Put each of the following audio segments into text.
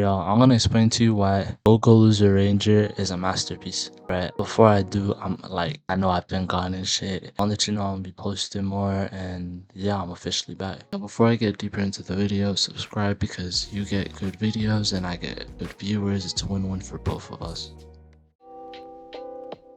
y'all, I'm gonna explain to you why Go Loser Ranger is a masterpiece, right? Before I do, I know I've been gone and shit. I'll let you know I'm gonna be posting more, and yeah, I'm officially back. Before I get deeper into the video, subscribe because you get good videos and I get good viewers. It's a win-win for both of us.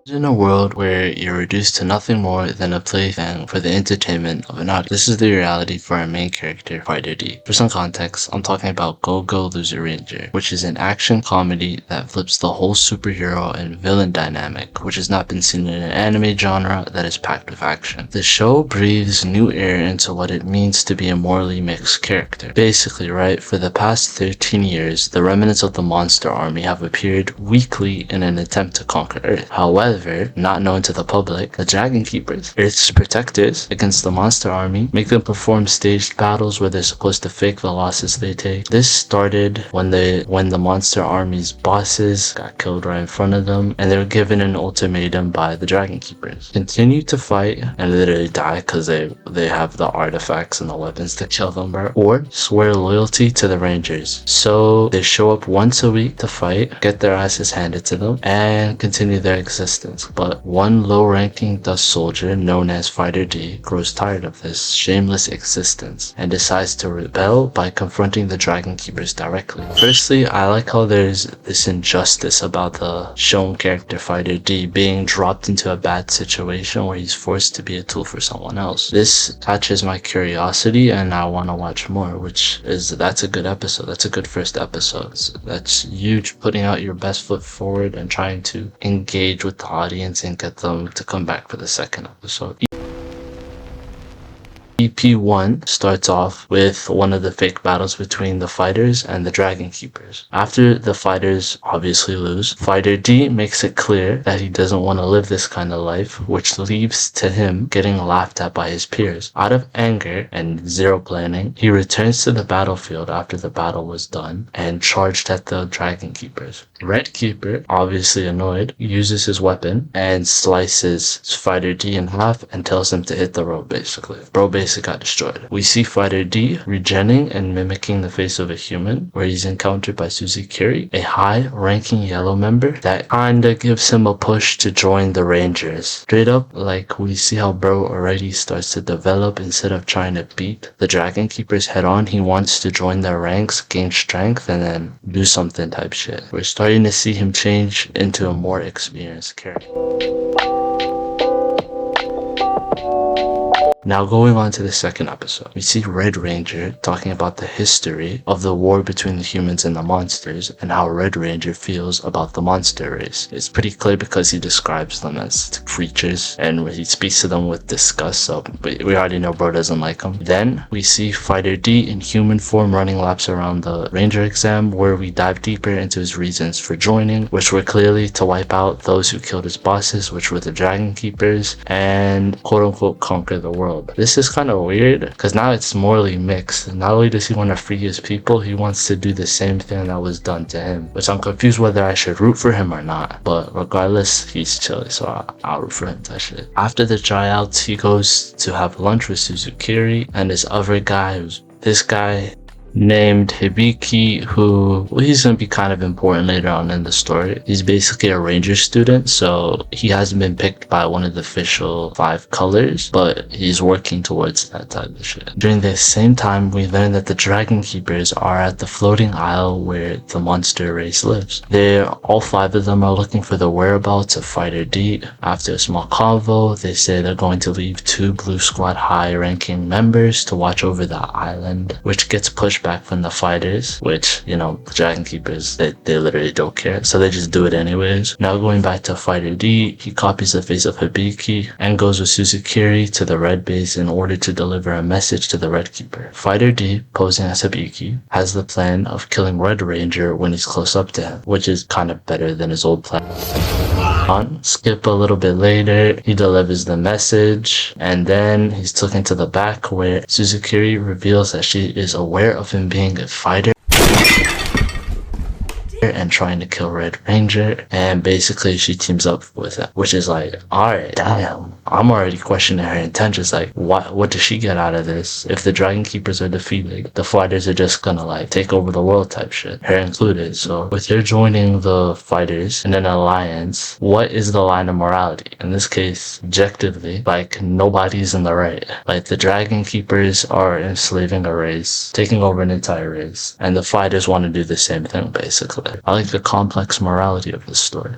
In a world where you're reduced to nothing more than a plaything for the entertainment of an audience. This is the reality for our main character, Fighter D. For some context, I'm talking about Go Loser Ranger, which is an action comedy that flips the whole superhero and villain dynamic, which has not been seen in an anime genre that is packed with action. The show breathes new air into what it means to be a morally mixed character. Basically, right, for the past 13 years, the remnants of the monster army have appeared weekly in an attempt to conquer Earth. However, not known to the public, the Dragon Keepers, Earth's protectors against the monster army, make them perform staged battles where they're supposed to fake the losses they take. This started when the monster army's bosses got killed right in front of them, and they were given an ultimatum by the Dragon Keepers: continue to fight and literally die because they have the artifacts and the weapons to kill them, bro, or swear loyalty to the Rangers. So they show up once a week to fight, get their asses handed to them, and continue their existence. But one low-ranking dust soldier known as Fighter D grows tired of this shameless existence and decides to rebel by confronting the Dragon Keepers directly. Firstly, I like how there's this injustice about the shown character Fighter D being dropped into a bad situation where he's forced to be a tool for someone else. This catches my curiosity and I want to watch more, that's a good episode. That's a good first episode. That's huge, putting out your best foot forward and trying to engage with the audience and get them to come back for the second episode. EP1 starts off with one of the fake battles between the fighters and the Dragon Keepers. After the fighters obviously lose, Fighter D makes it clear that he doesn't want to live this kind of life, which leads to him getting laughed at by his peers. Out of anger and zero planning, he returns to the battlefield after the battle was done and charged at the Dragon Keepers. Red Keeper, obviously annoyed, uses his weapon and slices Fighter D in half and tells him to hit the road basically. Bro basically got destroyed. We see Fighter D regenning and mimicking the face of a human, where he's encountered by Suzukiri, a high-ranking yellow member that kinda gives him a push to join the Rangers. Straight up, like, we see how bro already starts to develop. Instead of trying to beat the Dragon Keepers head on, he wants to join their ranks, gain strength, and then do something type shit. We're starting to see him change into a more experienced character. Now going on to the second episode, we see Red Ranger talking about the history of the war between the humans and the monsters and how Red Ranger feels about the monster race. It's pretty clear because he describes them as creatures and he speaks to them with disgust, so we already know bro doesn't like them. Then we see Fighter D in human form running laps around the Ranger exam, where we dive deeper into his reasons for joining, which were clearly to wipe out those who killed his bosses, which were the Dragon Keepers, and quote-unquote conquer the world. This is kind of weird because now it's morally mixed. Not only does he want to free his people, he wants to do the same thing that was done to him, which I'm confused whether I should root for him or not. But regardless, he's chilly, so I'll root for him. That shit. After the tryouts, he goes to have lunch with Suzukiri and this other guy, this guy named Hibiki, who he's gonna be kind of important later on in the story. He's basically a ranger student, so he hasn't been picked by one of the official 5 colors, but he's working towards that type of shit. During the same time, we learn that the Dragon Keepers are at the floating isle where the monster race lives. All 5 of them are looking for the whereabouts of Fighter D. After a small convo, they say they're going to leave 2 Blue Squad high-ranking members to watch over the island, which gets pushed back from the fighters, which, you know, the Dragon Keepers, they literally don't care, so they just do it anyways. Now going back to Fighter D, he copies the face of Hibiki and goes with Suzukiri to the Red base in order to deliver a message to the Red Keeper. Fighter D, posing as Hibiki, has the plan of killing Red Ranger when he's close up to him, which is kind of better than his old plan. Skip a little bit later, he delivers the message, and then he's taken to the back where Suzukiri reveals that she is aware of him being a fighter. and trying to kill Red Ranger, and basically she teams up with him, which is like, alright, damn, I'm already questioning her intentions. Like, what does she get out of this? If the Dragon Keepers are defeated, the fighters are just gonna like take over the world type shit, her included. So with her joining the fighters in an alliance, what is the line of morality? In this case, objectively, like, nobody's in the right. Like, the Dragon Keepers are enslaving a race, taking over an entire race, and the fighters want to do the same thing, basically. I like the complex morality of this story.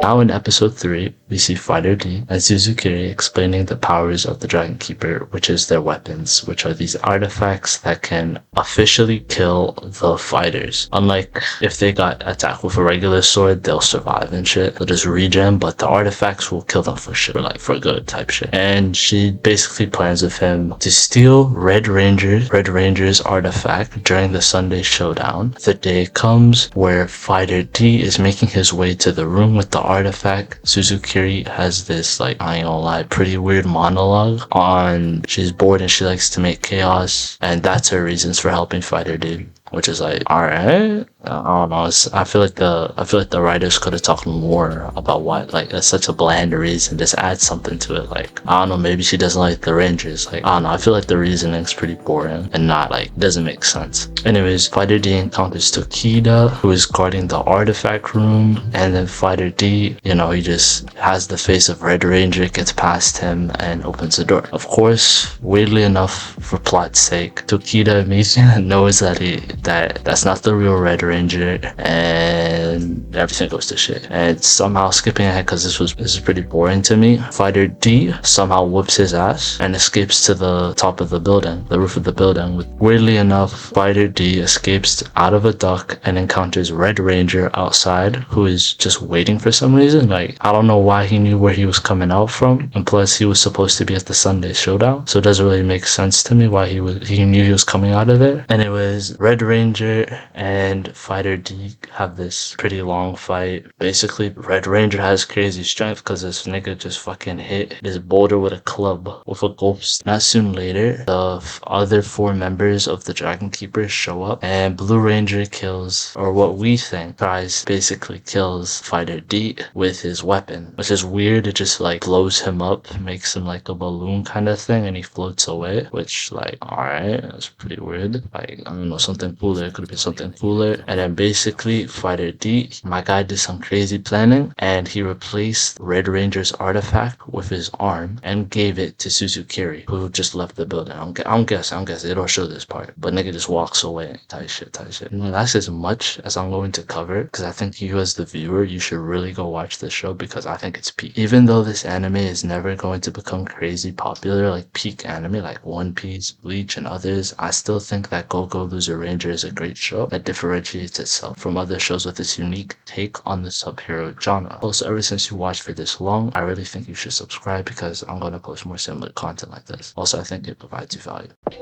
Now in episode 3, we see Fighter D and Suzukiri explaining the powers of the Dragon Keeper, which is their weapons, which are these artifacts that can officially kill the fighters. Unlike if they got attacked with a regular sword, they'll survive and shit. They'll just regen, but the artifacts will kill them for shit, like for good type shit. And she basically plans with him to steal Red Ranger's artifact during the Sunday showdown. The day comes where Fighter D is making his way to the room with the artifact. Suzukiri has this, like, I ain't gonna lie, pretty weird monologue on she's bored and she likes to make chaos, and that's her reasons for helping Fighter D, which is like, alright. I don't know. I feel like the writers could have talked more about why, like, that's such a bland reason. Just add something to it. Like, I don't know, maybe she doesn't like the Rangers. Like, I don't know. I feel like the reasoning's pretty boring and not, like, doesn't make sense. Anyways, Fighter D encounters Tokida, who is guarding the artifact room, and then Fighter D, you know, he just has the face of Red Ranger, gets past him and opens the door. Of course, weirdly enough, for plot's sake, Tokida immediately knows that that's not the real Red Ranger, and everything goes to shit. And somehow, skipping ahead because this is pretty boring to me, Fighter D somehow whoops his ass and escapes to the top of the building, the roof of the building. Weirdly enough, Fighter D escapes out of a duct and encounters Red Ranger outside, who is just waiting for some reason. Like, I don't know why he knew where he was coming out from, and plus he was supposed to be at the Sunday showdown, so it doesn't really make sense to me why he knew he was coming out of there. And it was Red Ranger and Fighter D have this pretty long fight. Basically, Red Ranger has crazy strength because this nigga just fucking hit this boulder with a club, with a ghost. Not soon later, the other 4 members of the Dragon Keepers show up, and Blue Ranger kills, or what we think, basically kills Fighter D with his weapon, which is weird. It just, like, blows him up, makes him like a balloon kind of thing, and he floats away, which, like, alright, that's pretty weird. Like, I don't know, something cooler. It could have been something cooler. And then basically, Fighter D, my guy did some crazy planning, and he replaced Red Ranger's artifact with his arm and gave it to Suzukiri, who just left the building. I'm guessing, they don't show this part, but nigga just walks away. Tight shit. You know, that's as much as I'm going to cover, because I think you as the viewer, you should really go watch this show, because I think it's peak. Even though this anime is never going to become crazy popular, like peak anime, like One Piece, Bleach, and others, I still think that Go-Go Loser Ranger is a great show that differentiates itself from other shows with its unique take on the sub-hero genre. Also, ever since you watched for this long, I really think you should subscribe, because I'm going to post more similar content like this. Also, I think it provides you value.